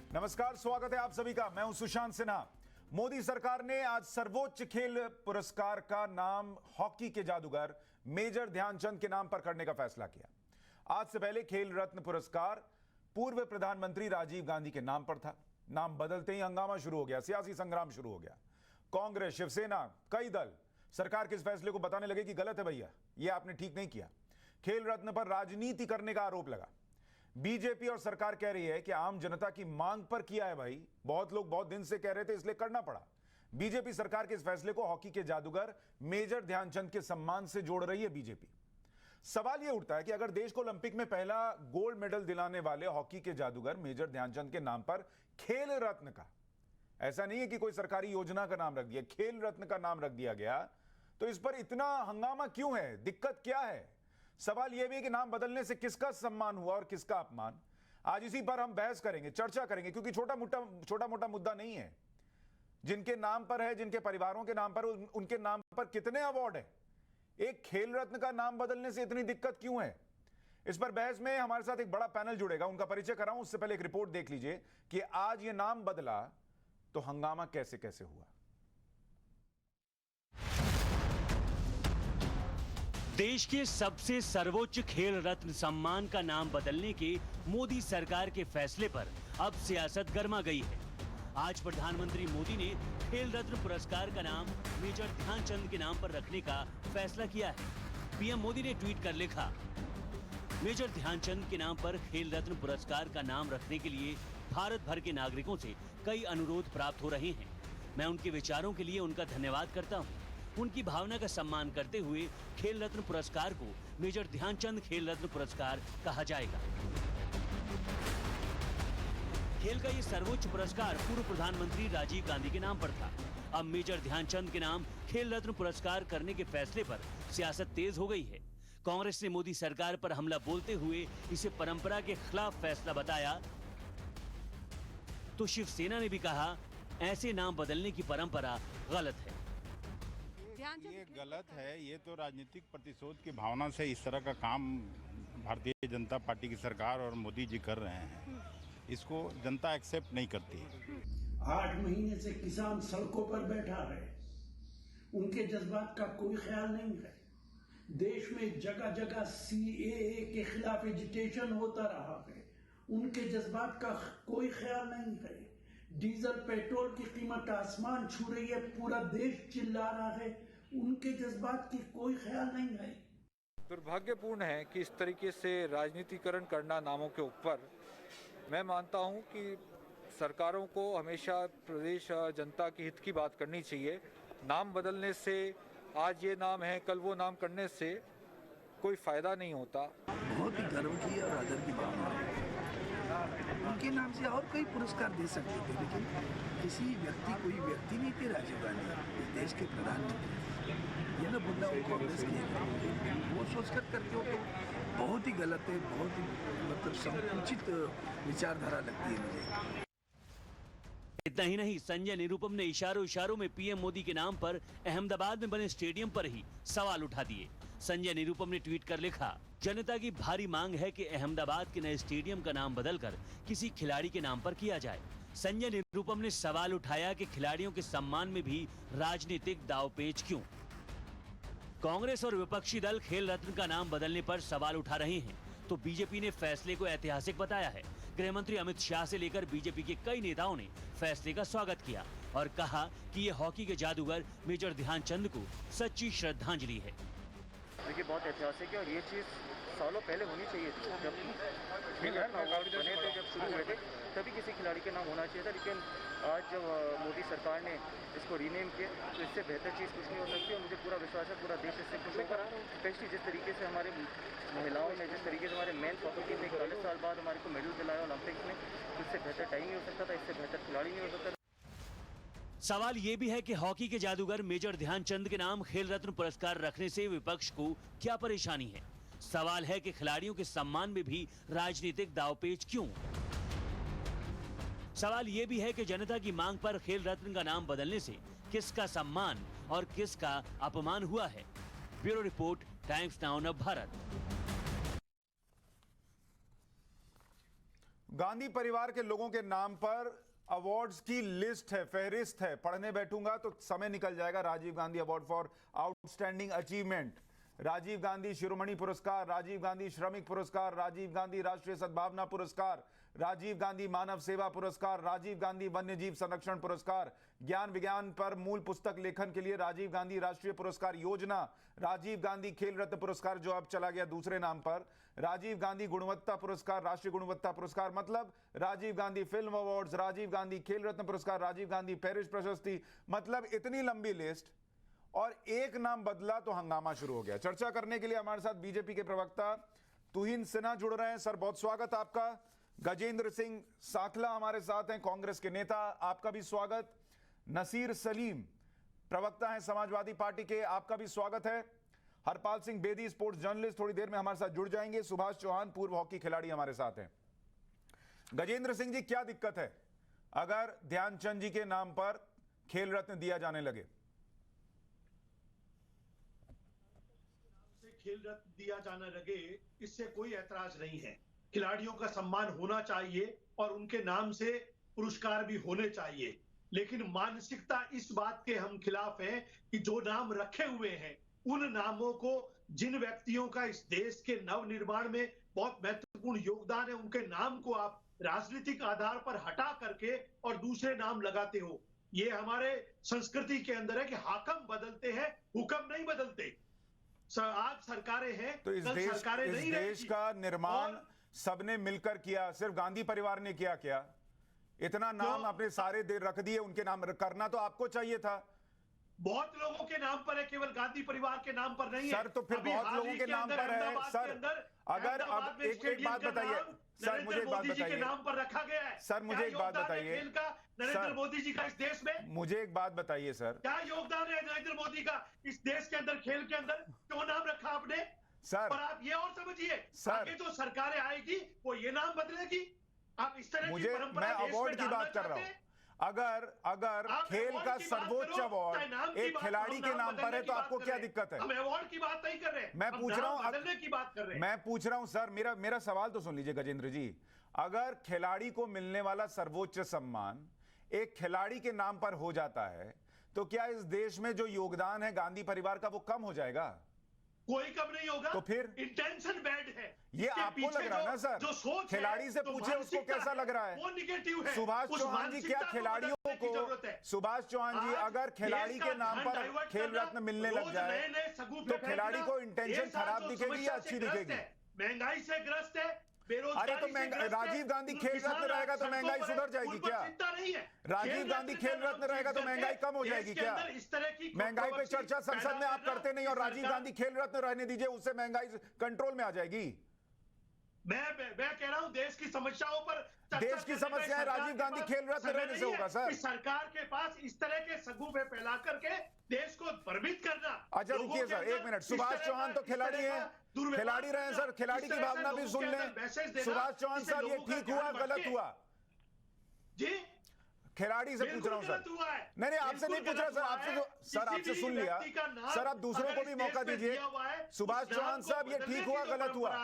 नमस्कार, स्वागत है आप सभी का। मैं हूं सुशांत सिन्हा। मोदी सरकार ने आज सर्वोच्च खेल पुरस्कार का नाम हॉकी के जादूगर मेजर ध्यानचंद के नाम पर करने का फैसला किया। आज से पहले खेल रत्न पुरस्कार पूर्व प्रधानमंत्री राजीव गांधी के नाम पर था। नाम बदलते ही हंगामा शुरू हो गया, सियासी संग्राम शुरू हो गया। कांग्रेस, शिवसेना, कई दल सरकार के इस फैसले को बताने लगे कि गलत है भैया, ये आपने ठीक नहीं किया। खेल रत्न पर राजनीति करने का आरोप लगा। बीजेपी और सरकार कह रही है कि आम जनता की मांग पर किया है भाई, बहुत लोग बहुत दिन से कह रहे थे इसलिए करना पड़ा। बीजेपी सरकार के इस फैसले को हॉकी के जादूगर मेजर ध्यानचंद के सम्मान से जोड़ रही है बीजेपी। सवाल यह उठता है कि अगर देश को ओलंपिक में पहला गोल्ड मेडल दिलाने वाले हॉकी के जादूगर मेजर ध्यानचंद के नाम पर खेल रत्न का, ऐसा नहीं है कि कोई सरकारी योजना का नाम रख दिया, खेल रत्न का नाम रख दिया गया, तो इस पर इतना हंगामा क्यों है? दिक्कत क्या है? सवाल यह भी है कि नाम बदलने से किसका सम्मान हुआ और किसका अपमान। आज इसी पर हम बहस करेंगे, चर्चा करेंगे, क्योंकि छोटा मोटा मुद्दा नहीं है। जिनके नाम पर है, जिनके परिवारों के नाम पर, उनके नाम पर कितने अवार्ड है। एक खेल रत्न का नाम बदलने से इतनी दिक्कत क्यों है? इस पर बहस में हमारे साथ एक बड़ा पैनल जुड़ेगा, उनका परिचय कराऊं उससे पहले एक रिपोर्ट देख लीजिए कि आज ये नाम बदला तो हंगामा कैसे कैसे हुआ। देश के सबसे सर्वोच्च खेल रत्न सम्मान का नाम बदलने के मोदी सरकार के फैसले पर अब सियासत गर्मा गई है। आज प्रधानमंत्री मोदी ने खेल रत्न पुरस्कार का नाम मेजर ध्यानचंद के नाम पर रखने का फैसला किया है। पीएम मोदी ने ट्वीट कर लिखा, मेजर ध्यानचंद के नाम पर खेल रत्न पुरस्कार का नाम रखने के लिए भारत भर के नागरिकों से कई अनुरोध प्राप्त हो रहे हैं। मैं उनके विचारों के लिए उनका धन्यवाद करता हूँ। उनकी भावना का सम्मान करते हुए खेल रत्न पुरस्कार को मेजर ध्यानचंद खेल रत्न पुरस्कार कहा जाएगा। खेल का ये सर्वोच्च पुरस्कार पूर्व प्रधानमंत्री राजीव गांधी के नाम पर था। अब मेजर ध्यानचंद के नाम खेल रत्न पुरस्कार करने के फैसले पर सियासत तेज हो गई है। कांग्रेस ने मोदी सरकार पर हमला बोलते हुए इसे परंपरा के खिलाफ फैसला बताया, तो शिवसेना ने भी कहा ऐसे नाम बदलने की परंपरा गलत है। ये गलत है। ये तो राजनीतिक प्रतिशोध की भावना से इस तरह का काम भारतीय जनता पार्टी की सरकार और मोदी जी कर रहे हैं। इसको जनता एक्सेप्ट नहीं करती। 8 महीने से किसान सड़कों पर बैठा है, उनके जज्बात का कोई ख्याल नहीं है। देश में जगह जगह CAA के खिलाफ एजिटेशन होता रहा है, उनके जज्बात का कोई ख्याल नहीं है। डीजल पेट्रोल की कीमत आसमान छू रही है, पूरा देश चिल्ला रहा है, उनके जज्बात की कोई ख्याल नहीं है। दुर्भाग्यपूर्ण है कि इस तरीके से राजनीतिकरण करना नामों के ऊपर। मैं मानता हूं कि सरकारों को हमेशा प्रदेश जनता के हित की बात करनी चाहिए। नाम बदलने से, आज ये नाम है कल वो नाम करने से कोई फायदा नहीं होता। बहुत ही गर्व की और आदर की भावना है। उनके नाम से और कोई पुरस्कार दे सकते थे, लेकिन कोई व्यक्ति नहीं थे राजीव गांधी, इस देश के प्रधानमंत्री। ये ना भूलना वो कांग्रेस की वो सोचकर करते हो तो बहुत ही गलत है, बहुत ही मतलब संकुचित विचारधारा लगती है मुझे। इतना ही नहीं, संजय निरुपम ने इशारों में पीएम मोदी के नाम पर अहमदाबाद में बने स्टेडियम पर ही सवाल उठा दिए। संजय निरुपम ने ट्वीट कर लिखा, जनता की भारी मांग है कि अहमदाबाद के नए स्टेडियम का नाम बदलकर किसी खिलाड़ी के नाम पर किया जाए। संजय निरुपम ने सवाल उठाया कि खिलाड़ियों के सम्मान में भी राजनीतिक दांवपेच क्यों? कांग्रेस और विपक्षी दल खेल रत्न का नाम बदलने पर सवाल उठा रहे हैं, तो बीजेपी ने फैसले को ऐतिहासिक बताया है। गृह मंत्री अमित शाह से लेकर बीजेपी के कई नेताओं ने फैसले का स्वागत किया और कहा कि ये हॉकी के जादूगर मेजर ध्यानचंद को सच्ची श्रद्धांजलि है। देखिए, बहुत ऐतिहासिक है और ये चीज़ सालों पहले होनी चाहिए थी। जब अवार्ड बने थे, जब शुरू हुए थे, तभी किसी खिलाड़ी के नाम होना चाहिए था। लेकिन आज जब मोदी सरकार ने इसको रीनेम किया, तो इससे बेहतर चीज़ कुछ नहीं हो सकती और मुझे पूरा विश्वास है पूरा देश इससे खुश होगा। स्पेशली जिस तरीके से हमारे महिलाओं ने, जिस तरीके से हमारे मेन हॉकी टीम ने 41 साल बाद हमारे को मेडल दिलाया ओलंपिक्स में, इससे बेहतर टाइम नहीं हो सकता था, इससे बेहतर खिलाड़ी नहीं हो सकता था। सवाल ये भी है कि हॉकी के जादूगर मेजर ध्यानचंद के नाम खेल रत्न पुरस्कार रखने से विपक्ष को क्या परेशानी है? सवाल है कि खिलाड़ियों के सम्मान में भी राजनीतिक दांवपेच क्यों? सवाल ये भी है कि जनता की मांग पर खेल रत्न का नाम बदलने से किसका सम्मान और किसका अपमान हुआ है? Bureau report, times now Bharat. Gandhi परिवार के लोगों के नाम पर अवार्ड्स की लिस्ट है, फहरिस्त है, पढ़ने बैठूंगा तो समय निकल जाएगा। Rajiv Gandhi award for outstanding achievement, Rajiv Gandhi शिरोमणि पुरस्कार, राजीव गांधी श्रमिक पुरस्कार, राजीव गांधी राष्ट्रीय सद्भावना पुरस्कार, राजीव गांधी मानव सेवा पुरस्कार, राजीव गांधी वन्यजीव संरक्षण पुरस्कार, ज्ञान विज्ञान पर मूल पुस्तक लेखन के लिए राजीव गांधी राष्ट्रीय पुरस्कार योजना, राजीव गांधी खेल रत्न पुरस्कार जो अब चला गया दूसरे नाम पर, राजीव गांधी गुणवत्ता पुरस्कार, राष्ट्रीय गुणवत्ता पुरस्कार, मतलब राजीव गांधी फिल्म अवार्ड्स, राजीव गांधी खेल रत्न पुरस्कार, राजीव गांधी पेरिस प्रशस्ति, मतलब इतनी लंबी लिस्ट। और एक नाम बदला तो हंगामा शुरू हो गया। चर्चा करने के लिए हमारे साथ बीजेपी के प्रवक्ता तुहिन सिन्हा जुड़ रहे हैं। सर, बहुत स्वागत आपका। गजेंद्र सिंह साखला हमारे साथ हैं, कांग्रेस के नेता, आपका भी स्वागत। नसीर सलीम प्रवक्ता हैं समाजवादी पार्टी के, आपका भी स्वागत है। हरपाल सिंह बेदी स्पोर्ट्स जर्नलिस्ट थोड़ी देर में हमारे साथ जुड़ जाएंगे। सुभाष चौहान पूर्व हॉकी खिलाड़ी हमारे साथ हैं। गजेंद्र सिंह जी, क्या दिक्कत है अगर ध्यानचंद जी के नाम पर खेल रत्न दिया जाने लगे? खेल रत्न दिया जाने लगे, इससे कोई ऐतराज नहीं है। खिलाड़ियों का सम्मान होना चाहिए और उनके नाम से पुरस्कार भी होने चाहिए, लेकिन मानसिकता इस बात के हम खिलाफ हैं कि जो नाम रखे हुए हैं उन नामों को, जिन व्यक्तियों का इस देश के नव निर्माण में बहुत महत्वपूर्ण योगदान है, उनके नाम को आप राजनीतिक आधार पर हटा करके और दूसरे नाम लगाते हो। ये हमारे संस्कृति के अंदर है कि हाकम बदलते हैं, हुक्म नहीं बदलते। आज सरकारें हैं तो इस देश का निर्माण सबने मिलकर किया, सिर्फ गांधी परिवार ने किया क्या? इतना नाम अपने सारे देर रख दिए, उनके नाम करना तो आपको चाहिए था। बहुत लोगों के नाम पर है, केवल गांधी परिवार के नाम पर नहीं है। सर, तो फिर बहुत लोगों के नाम पर है। सर, अगर अब एक बात बताइए सर, मुझे एक बात बताइए, नाम पर रखा गया है। सर, मुझे एक बात बताइए, नरेंद्र मोदी जी का इस देश में, मुझे एक बात बताइए सर, क्या योगदान है नरेंद्र मोदी का इस देश के अंदर, खेल के अंदर? क्यों नाम रखा आपने? सर, और आप ये और समझिए, सर, आगे जो सरकारें आएगी वो ये नाम बदलेगी। आप इस तरह की परंपरा मैं देश में अवार्ड की डालना बात कर रहा चाहते हूं। हैं? अगर खेल का सर्वोच्च अवार्ड एक खिलाड़ी के नाम पर है तो आपको क्या दिक्कत है? हम अवार्ड की बात नहीं कर रहे, मैं पूछ रहा हूं, बदलने की बात कर रहे हैं। मैं पूछ रहा हूं सर, मेरा सवाल तो सुन लीजिए गजेंद्र जी। अगर खिलाड़ी को मिलने वाला सर्वोच्च सम्मान एक खिलाड़ी के नाम पर हो जाता है तो क्या इस देश में जो योगदान है गांधी परिवार का वो कम हो जाएगा? कोई कम नहीं होगा। तो फिर इंटेंशन बैड है, ये आपको लग रहा है ना सर? जो सोच खिलाड़ी से पूछे उसको कैसा लग रहा है? वो निगेटिव है। सुभाष चौहान जी, क्या खिलाड़ियों को, सुभाष चौहान जी, अगर खिलाड़ी के नाम पर खेल रत्न मिलने लग जाए तो खिलाड़ी को इंटेंशन खराब दिखेगी या अच्छी दिखेगी? महंगाई से ग्रस्त है, अरे तो राजीव गांधी खेल रत्न रहेगा तो महंगाई सुधर जाएगी क्या? राजीव गांधी खेल रत्न रहेगा तो महंगाई कम हो जाएगी क्या? महंगाई पे चर्चा संसद में आप करते नहीं और राजीव गांधी खेल रत्न रहने दीजिए, उससे महंगाई कंट्रोल में आ जाएगी। मैं कह रहा हूं देश की समस्याओं पर, देश की समस्या है राजीव गांधी खेल रत्न रहने से होगा सर। सरकार के पास इस तरह के सगुफे फैला करके देश को भ्रमित करना। अच्छा रुकिए सर, एक मिनट। सुभाष चौहान तो खिलाड़ी हैं, खिलाड़ी रहे सर, खिलाड़ी की भावना भी सुन लें। सुभाष चौहान साहब, ये ठीक हुआ गलत हुआ? जी, खिलाड़ी से पूछ रहा हूं सर। नहीं आपसे नहीं पूछ रहा सर, आपसे सुन लिया सर, आप दूसरों को भी मौका दीजिए। सुभाष चौहान साहब, ये ठीक हुआ गलत हुआ?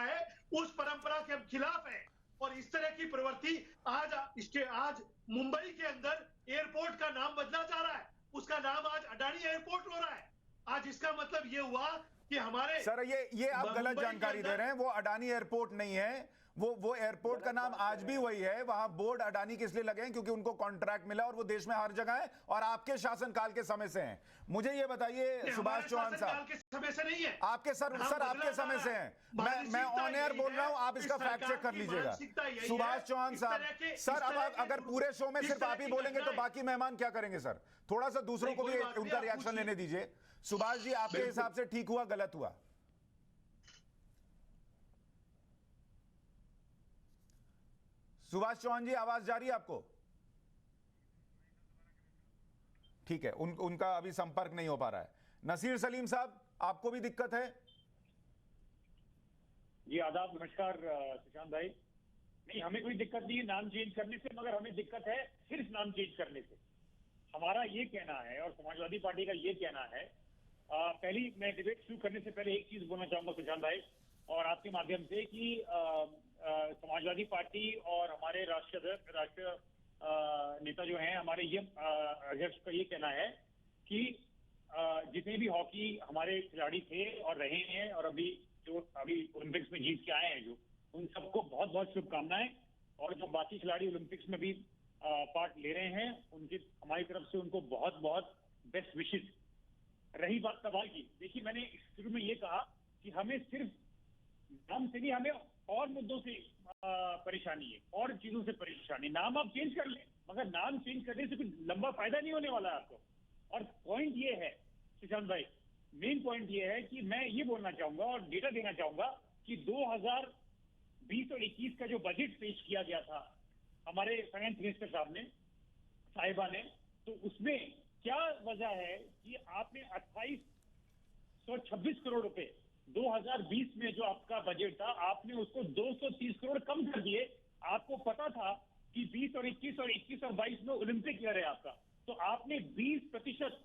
उस परंपरा के हम खिलाफ है और इस तरह की प्रवृत्ति आज मुंबई के अंदर एयरपोर्ट का नाम बदला जा रहा है, उसका नाम आज अडानी एयरपोर्ट हो रहा है। आज इसका मतलब ये हुआ कि हमारे सर ये आप गलत जानकारी दे रहे हैं। वो अडानी एयरपोर्ट नहीं है, वो एयरपोर्ट का नाम आज भी वही है। वहां बोर्ड अडानी किस लिए लगे हैं? क्योंकि उनको कॉन्ट्रैक्ट मिला और वो देश में हर जगह है और आपके शासनकाल के समय से हैं। मुझे ये बताइए सुभाष चौहान साहब, समय से नहीं है, आपके सर आपके समय से हैं। मैं ऑन एयर बोल रहा हूं, आप इसका फैक्ट चेक कर लीजिएगा। सुभाष चौहान साहब, सर अब अगर पूरे शो में सिर्फ आप ही बोलेंगे तो बाकी मेहमान क्या करेंगे सर? थोड़ा सा दूसरों को भी उनका रिएक्शन लेने दीजिए। सुभाष जी, आपके हिसाब से ठीक हुआ गलत हुआ? सुभाष चौहान जी, आवाज जा रही है आपको? ठीक है, उनका अभी संपर्क नहीं हो पा रहा है। नसीर सलीम साहब, आपको भी दिक्कत है? जी आदाब, नमस्कार सुशांत भाई। नहीं, हमें कोई दिक्कत नहीं है नाम चेंज करने से, मगर हमें दिक्कत है सिर्फ नाम चेंज करने से। हमारा ये कहना है और समाजवादी पार्टी का ये कहना है, पहली मैं डिबेट शुरू करने से पहले एक चीज बोलना चाहूंगा सुशांत भाई और आपके माध्यम से कि समाजवादी पार्टी और हमारे राष्ट्रीय नेता जो हैं हमारे, ये अध्यक्ष का ये कहना है कि जितने भी हॉकी हमारे खिलाड़ी थे और रहे हैं और अभी ओलंपिक्स में जीत के आए हैं, जो उन सबको बहुत बहुत शुभकामनाएं। और जो बाकी खिलाड़ी ओलंपिक्स में भी पार्ट ले रहे हैं, उनकी हमारी तरफ से उनको बहुत बहुत बेस्ट विशेस। रही बात सवाल की, देखिए मैंने शुरू में ये कहा कि हमें सिर्फ नाम से नहीं, हमें और मुद्दों से परेशानी है, और चीजों से परेशानी। नाम आप चेंज कर लें, मगर नाम चेंज करने से कुछ लंबा फायदा नहीं होने वाला है आपको। और पॉइंट ये है सुशांत भाई, मेन पॉइंट ये है कि मैं ये बोलना चाहूंगा और डेटा देना चाहूंगा कि 2020 और 21 का जो बजट पेश किया गया था हमारे फाइनेंस मिनिस्टर साहिबा ने, तो उसमें क्या वजह है कि आपने 2826 करोड़ रुपए 2020 में जो आपका बजट था, आपने उसको 230 करोड़ कम कर दिए। आपको पता था कि 20 और 21 और 21 और 22 में ओलंपिक ईयर है आपका, तो आपने 20%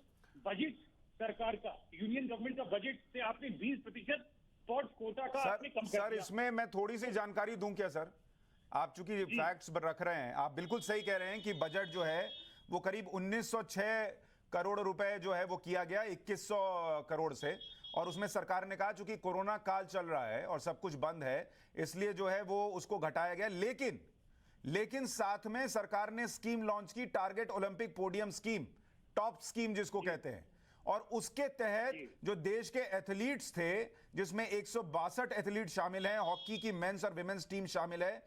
बजट सरकार का, यूनियन गवर्नमेंट का बजट से आपने 20% स्पोर्ट्स कोटा का आपने कम कर दिया। सर इसमें मैं थोड़ी सी जानकारी दूं क्या सर? आप चूंकि फैक्ट्स रख रहे हैं, आप बिल्कुल सही कह रहे हैं कि बजट जो है वो करीब 1906 करोड़ रुपए जो है वो किया गया 2100 करोड़ से, और उसमें सरकार ने कहा चूंकि कोरोना काल चल रहा है और सब कुछ बंद है, इसलिए जो है वो उसको घटाया गया। लेकिन साथ में सरकार ने स्कीम लॉन्च की, target Olympic podium scheme, top scheme जिसको कहते हैं, और उसके तहत जो देश के एथलीट्स थे, जिसमें 162 एथलीट शामिल हैं, हॉकी की मेंस और विमेंस टीम शामिल है,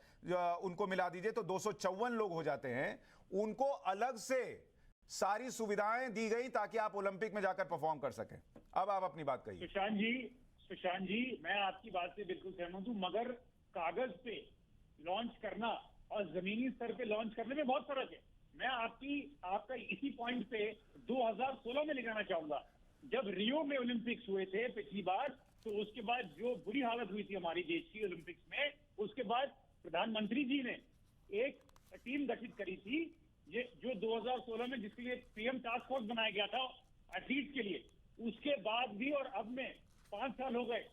उनको मिला दीजिए तो 254 लोग हो जाते हैं। उनको अलग से सारी सुविधाएं दी गई ताकि आप ओलंपिक में जाकर परफॉर्म कर सकें। अब आप अपनी बात कहिए। सुशांत जी, मैं आपकी बात से बिल्कुल सहमत हूं, मगर कागज पे लॉन्च करना और जमीनी स्तर पे लॉन्च करने में बहुत फर्क है। मैं आपका इसी पॉइंट पे 2016 में लगाना चाहूंगा, जब रियो में ओलंपिक्स हुए थे पिछली बार, तो उसके बाद जो बुरी हालत हुई थी हमारी देश की ओलंपिक्स में, उसके बाद प्रधानमंत्री जी ने एक टीम गठित करी थी, ये जो 2016 में, जिसके लिए पीएम टास्क फोर्स बनाया गया था एथलीट्स के लिए। उसके बाद भी और अब में 5 साल हो गए,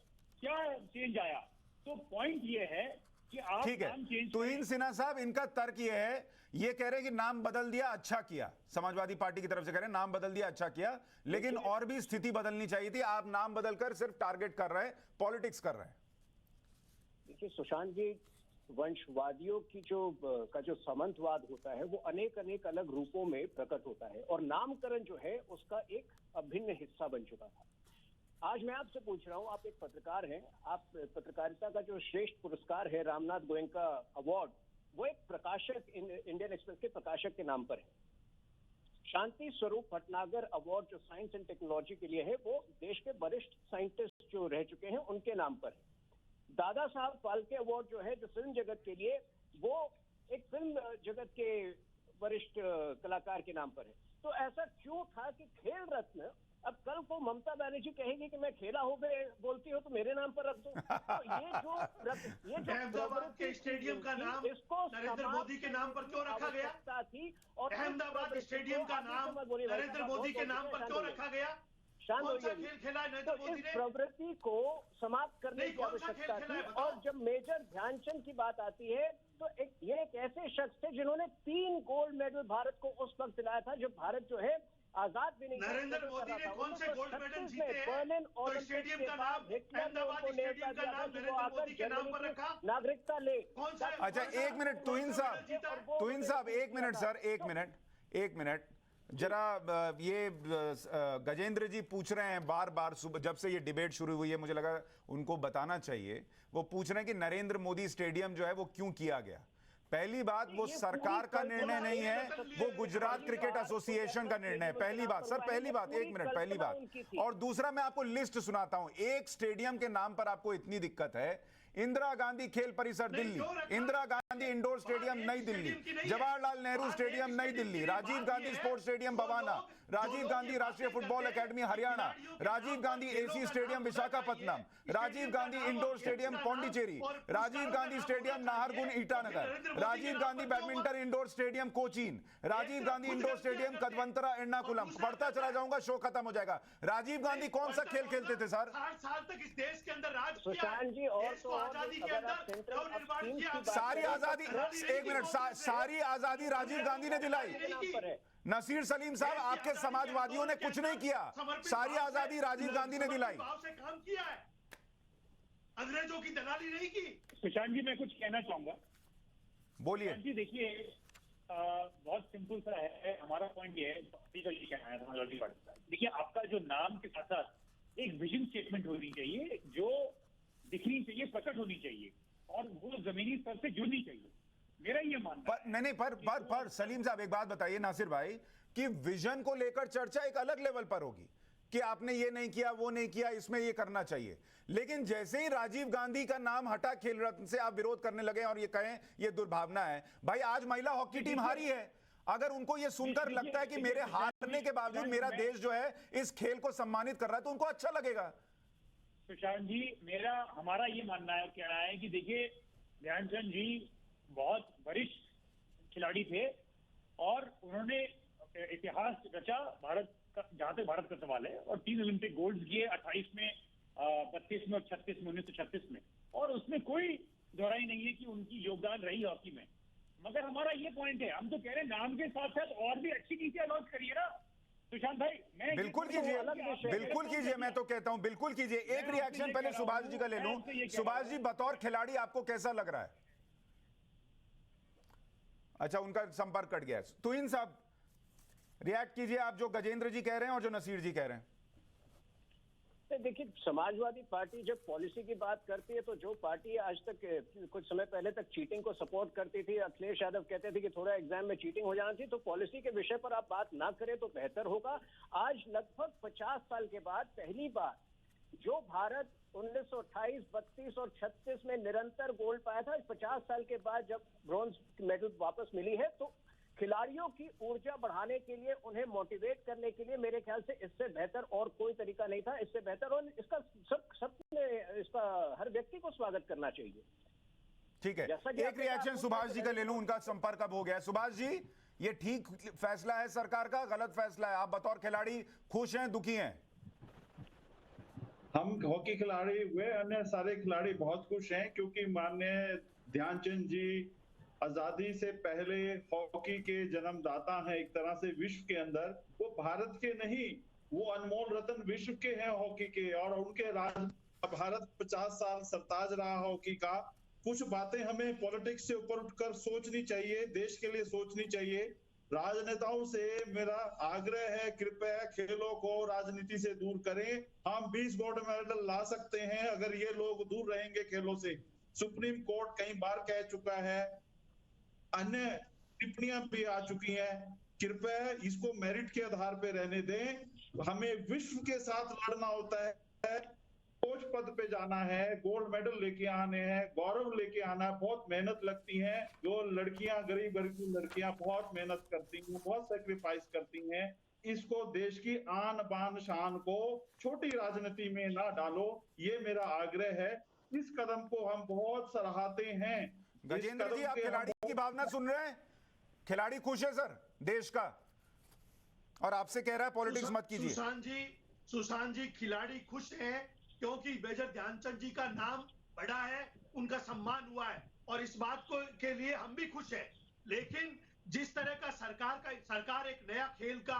क्या चेंज आया? तो पॉइंट ये है कि आप ठीक है, तुहिन सिन्हा साहब, इनका तर्क ये है, ये कह रहे हैं कि नाम बदल दिया, अच्छा किया, समाजवादी पार्टी की तरफ से कह रहे हैं नाम बदल दिया, अच्छा किया, लेकिन और भी स्थिति बदलनी चाहिए थी। आप नाम बदलकर सिर्फ टारगेट कर रहे हैं, पॉलिटिक्स कर रहे हैं। देखिए सुशांत जी, वंशवादियों की जो सामंतवाद होता है वो अनेक अलग रूपों में प्रकट होता है, और नामकरण जो है उसका एक अभिन्न हिस्सा बन चुका था। आज मैं आपसे पूछ रहा हूं, आप एक पत्रकार हैं, आप पत्रकारिता का जो श्रेष्ठ पुरस्कार है रामनाथ गोयनका अवार्ड, वो एक प्रकाशक, इंडियन एक्सप्रेस के प्रकाशक के नाम पर है। शांति स्वरूप भटनागर अवार्ड जो साइंस एंड टेक्नोलॉजी के लिए है, वो देश के वरिष्ठ साइंटिस्ट जो रह चुके हैं उनके नाम पर है। दादा साहब फाल्के अवार्ड जो है, जो फिल्म जगत के लिए, वो एक फिल्म जगत के वरिष्ठ कलाकार के नाम पर है। तो ऐसा क्यों था कि खेल रत्न, अब कल को ममता बनर्जी कहेगी कि मैं खेला हूँ, बोलती हो तो मेरे नाम पर रख दो। तो ये जो अहमदाबाद के स्टेडियम का नाम नरेंद्र मोदी के नाम पर क्यों रखा गया थी, और अहमदाबाद स्टेडियम का नाम नरेंद्र मोदी के नाम पर क्यों रखा गया? कौन सा खेल खेला है नरेंद्र मोदी ने? इस प्रवृत्ति को समाप्त करने की आवश्यकता थी। और जब मेजर ध्यानचंद की बात आती है, तो ये एक ऐसे शख्स थे जिन्होंने 3 गोल्ड मेडल भारत को उस वक्त दिलाया था जब भारत जो है आजाद भी नहीं। नरेंद्र मोदी ने कौन से गोल्ड मेडल जीते हैं? तो स्टेडियम का नाम, अहमदाबाद स्टेडियम का नाम नरेंद्र मोदी के नाम पर रखा। नागरिकता ले। कौन सा? अच्छा, एक मिनट तुहिन साहब, एक मिनट सर, एक मिनट जरा, ये गजेंद्र जी पूछ रहे हैं बार बार, सुबह जब से ये डिबेट शुरू हुई है, मुझे लगा उनको बताना चाहिए। वो पूछ रहे हैं कि नरेंद्र मोदी स्टेडियम जो है वो क्यों किया गया। पहली बात, वो सरकार का निर्णय नहीं है, वो गुजरात क्रिकेट एसोसिएशन का निर्णय है। पहली बात सर, पहली बात, एक मिनट, पहली बात। और दूसरा, मैं आपको लिस्ट सुनाता हूं। एक स्टेडियम के नाम पर आपको इतनी दिक्कत है, इंदिरा गांधी खेल परिसर Delhi, Indira Gandhi indoor stadium Nai Delhi, Jawaharlal Nehru stadium Nai Delhi, Rajiv Gandhi sports stadium Bhawana, Rajiv Gandhi राष्ट्रीय football academy Haryana, Rajiv Gandhi AC stadium Visakhapatnam, Rajiv Gandhi indoor stadium Pondicherry, Rajiv Gandhi stadium Naharlagun Itanagar, Rajiv Gandhi badminton indoor indoor stadium Cochin, Rajiv Gandhi indoor stadium Kadavanthra Ernakulam. पढ़ता चला जाऊंगा, शो खत्म हो जाएगा। राजीव गांधी कौन सा खेल खेलते थे सर? 60 साल तक इस देश के अंदर राज किया। सुशांत जी, और देश को आजादी के अंदर नवनिर्माण किया। सारी आजादी, एक मिनट, सारी आजादी राजीव गांधी ने दिलाई। नसीर सलीम साहब, आपके समाजवादियों ने कुछ नहीं किया, सारी आजादी राजीव गांधी ने दिलाई। से काम किया है, अंग्रेजों की दलाली नहीं की। सुशांत जी, मैं कुछ कहना चाहूंगा। बोलिए जी, देखिए बहुत सिंपल सा है। हमारा पॉइंट ये है, पार्टी का ये कहना है, समाजवादी पार्टी का, देखिए आपका जो नाम के साथ साथ एक विजन स्टेटमेंट होनी चाहिए, जो दिखनी चाहिए, प्रकट होनी चाहिए, और वो जमीनी स्तर से जुड़नी चाहिए। मेरा ये मानना है। नहीं पर सलीम साहब, एक बात बताइए नासिर भाई, कि विजन को लेकर चर्चा एक अलग लेवल पर होगी कि आपने ये नहीं किया, वो नहीं किया, इसमें ये करना चाहिए। लेकिन जैसे ही राजीव गांधी का नाम हटा खेल रत्न से, आप विरोध करने लगे और ये कहें ये दुर्भावना है। भाई, आज महिला हॉकी टीम हारी है, अगर उनको ये सुनकर लगता है कि मेरे हारने के बावजूद मेरा देश जो है इस खेल को सम्मानित कर रहा है, तो उनको अच्छा लगेगा। सुशांत जी, हमारा ये मानना है, कहना है कि देखिए ध्यानचंद जी बहुत वरिष्ठ खिलाड़ी थे और उन्होंने इतिहास रचा भारत का, जहां तक भारत का सवाल है, और 3 ओलंपिक गोल्ड किए, 28 में, 32 में और 36 में, 1936 में, और उसमें कोई दोहराई नहीं है कि उनकी योगदान रही हॉकी में। मगर हमारा ये पॉइंट है, हम तो कह रहे हैं नाम के साथ साथ और भी अच्छी नीतियां लॉन्च करिए ना सुशांत भाई। मैं बिल्कुल कीजिए, बिल्कुल कीजिए, मैं तो कहता हूं बिल्कुल कीजिए। एक रिएक्शन पहले सुभाष जी का ले लूं। सुभाष जी, बतौर खिलाड़ी आपको कैसा लग रहा है? अच्छा, उनका संपर्क कट गया है। तुहिन साहब, रिएक्ट कीजिए आप जो गजेंद्र जी कह रहे हैं और जो नसीर जी कह रहे हैं। देखिए, समाजवादी पार्टी जब पॉलिसी की बात करती है, तो जो पार्टी आज तक कुछ समय पहले तक चीटिंग को सपोर्ट करती थी, अखिलेश यादव कहते थे कि थोड़ा एग्जाम में चीटिंग हो जाना चाहिए, तो पॉलिसी के विषय पर आप बात ना करें तो बेहतर होगा। आज लगभग 50 साल के बाद पहली बार जो भारत 1928, 32 और 36 में निरंतर गोल्ड पाया था, 50 साल के बाद जब ब्रॉन्ज मेडल वापस मिली है, तो खिलाड़ियों की ऊर्जा बढ़ाने के लिए, उन्हें मोटिवेट करने के लिए मेरे ख्याल से इससे बेहतर और कोई तरीका नहीं था। इससे बेहतर, और इसका सबने इसका हर व्यक्ति को स्वागत करना चाहिए। ठीक है, एक रिएक्शन सुभाष जी का ले लूं, उनका संपर्क अब हो गया। सुभाष जी, ये ठीक फैसला है सरकार का, गलत फैसला है? आप बतौर खिलाड़ी खुश हैं, दुखी हैं? हम हॉकी खिलाड़ी हुए, अन्य सारे खिलाड़ी बहुत खुश हैं, क्योंकि माननीय ध्यानचंद जी आजादी से पहले हॉकी के जन्मदाता हैं। एक तरह से विश्व के अंदर वो भारत के नहीं, वो अनमोल रत्न विश्व के हैं हॉकी के, और उनके राज भारत 50 साल सरताज रहा हॉकी का। कुछ बातें हमें पॉलिटिक्स से ऊपर उठकर सोचनी चाहिए, देश के लिए सोचनी चाहिए। राजनेताओं से मेरा आग्रह है, कृपया खेलों को राजनीति से दूर करें। हम 20 गोल्ड मेडल ला सकते हैं अगर ये लोग दूर रहेंगे खेलों से। सुप्रीम कोर्ट कई बार कह चुका है, अन्य टिप्पणियां भी आ चुकी हैं। कृपया इसको मेरिट के आधार पे रहने दें। हमें विश्व के साथ लड़ना होता है, कोच पद पे जाना है, गोल्ड मेडल लेके आने हैं, गौरव लेके आना है। बहुत मेहनत लगती है, जो लड़कियां, गरीब लड़कियां बहुत मेहनत करती हैं, बहुत सेक्रीफाइस करती हैं। इसको देश की आन बान शान को छोटी राजनीति में ना डालो, ये मेरा आग्रह है। इस कदम को हम बहुत सराहते हैं। गजेंद्र जी, आप खिलाड़ी की भावना सुन रहे हैं? खिलाड़ी खुश है सर देश का, और आपसे कह रहा है पॉलिटिक्स मत कीजिए। सुशांत जी, खिलाड़ी खुश हैं क्योंकि मेजर ध्यानचंद जी का नाम बढ़ा है, उनका सम्मान हुआ है, और इस बात को के लिए हम भी खुश हैं। लेकिन जिस तरह का सरकार एक नया खेल का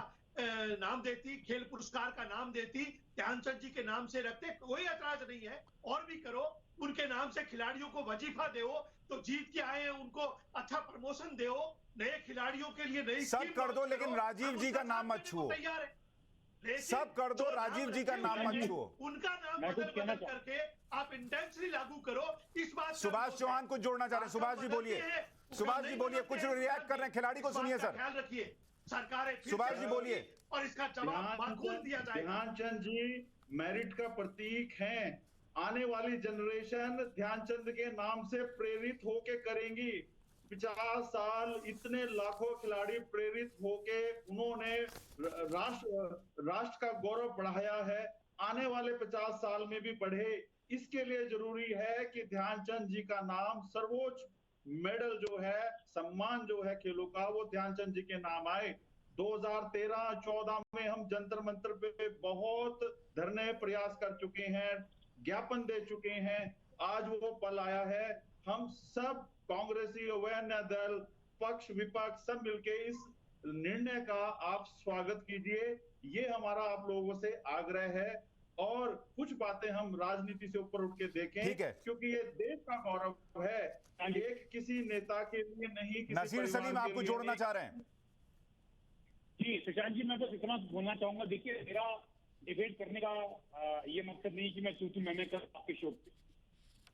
नाम देती, खेल पुरस्कार का नाम देती, ध्यानचंद जी के नाम से रखते, कोई ऐतराज नहीं है, और भी करो। उनके नाम से खिलाड़ियों को वजीफा दो, तो जीत के आए हैं उनको अच्छा प्रमोशन दो, नए खिलाड़ियों के लिए नई सब कर दो, लेकिन राजीव जी का नाम मत छुओ। सब कर दो, राजीव जी का नाम मत छुओ। उनका नाम बदल करके आप इंटेंसली लागू करो। इस बात सुभाष चौहान कुछ जोड़ना चाह रहे हैं। सुभाष जी बोलिए, सुभाष जी बोलिए, कुछ रिएक्ट कर रहे हैं, खिलाड़ी को सुनिए सर। ख्याल रखिए, सरकार सुभाष जी बोलिए, और इसका जवाब माकूल दिया जाएगा। ध्यानचंद जी मेरिट का प्रतीक हैं। आने वाली जनरेशन ध्यानचंद के नाम से प्रेरित होके करेंगी। 50 साल इतने लाखों खिलाड़ी प्रेरित होके उन्होंने राष्ट्र का गौरव बढ़ाया है। आने वाले 50 साल में भी बढ़े। इसके लिए जरूरी है कि ध्यानचंद जी का नाम सर्वोच्च मेडल जो है, सम्मान जो है खेलों का, वो ध्यानचंद जी के नाम आए। 2013-14 में हम जंतर मंतर पे बहुत धरने प्रयास कर चुके हैं, ज्ञापन दे चुके हैं। आज वो पल आया है। हम सब कांग्रेसी, अवैध दल, पक्ष विपक्ष सब मिलके इस निर्णय का आप स्वागत कीजिए। ये हमारा आप लोगों से आग्रह है। और कुछ बातें हम राजनीति से ऊपर उठ के देखें, ठीक है, क्योंकि ये देश का गौरव है। एक किसी नेता के लिए नहीं, किसी नसीर सलीम परिवार के आपको लिए जोड़ना नहीं। चाह रहे हैं? जी सुशांत जी, मैं बस इतना बोलना चाहूंगा। देखिए, मेरा डिबेट करने का ये मकसद नहीं कि मैं तू मैं कर आपके शो पे।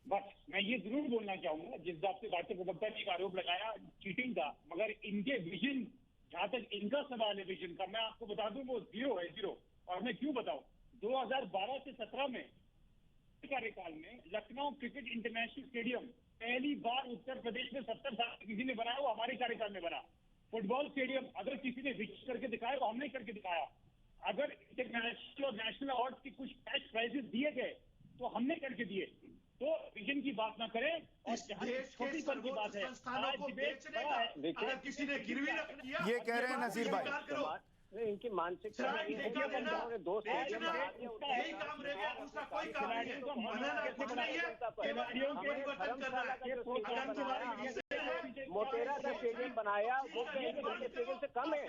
बस मैं ये जरूर बोलना चाहूंगा, जिस हिसाब से भारतीय प्रवक्ता ने एक आरोप लगाया चीटिंग का, मगर इनके विजन, जहां तक इनका सवाल है विजन का, मैं आपको बता दूं वो जीरो है, जीरो। और मैं क्यों बताऊं, 2012 से 17 में कार्यकाल में लखनऊ क्रिकेट इंटरनेशनल स्टेडियम पहली बार उत्तर प्रदेश में 70 साल किसी ने बनाया, वो हमारे कार्यकाल में बना। फुटबॉल स्टेडियम अगर किसी ने विकसित करके दिखाया, वो हमने करके दिखाया। अगर इंटरनेशनल और नेशनल अवार्ड के कुछ कैश प्राइजेस दिए गए, तो हमने करके दिए। तो विजन की बात ना करें, और जहां छोटी पन की बात है, आज डिबेट अगर किसी ने गिरवी रख दिया, ये कह रहे हैं नसीर भाई। इनकी मानसिकता यही काम रह गया, दूसरा कोई काम नहीं है। बनाना कुछ नहीं है, खिलाड़ियों के परिवर्तन करना है। मोटेरा का स्टेडियम बनाया, वो स्टेडियम से कम है।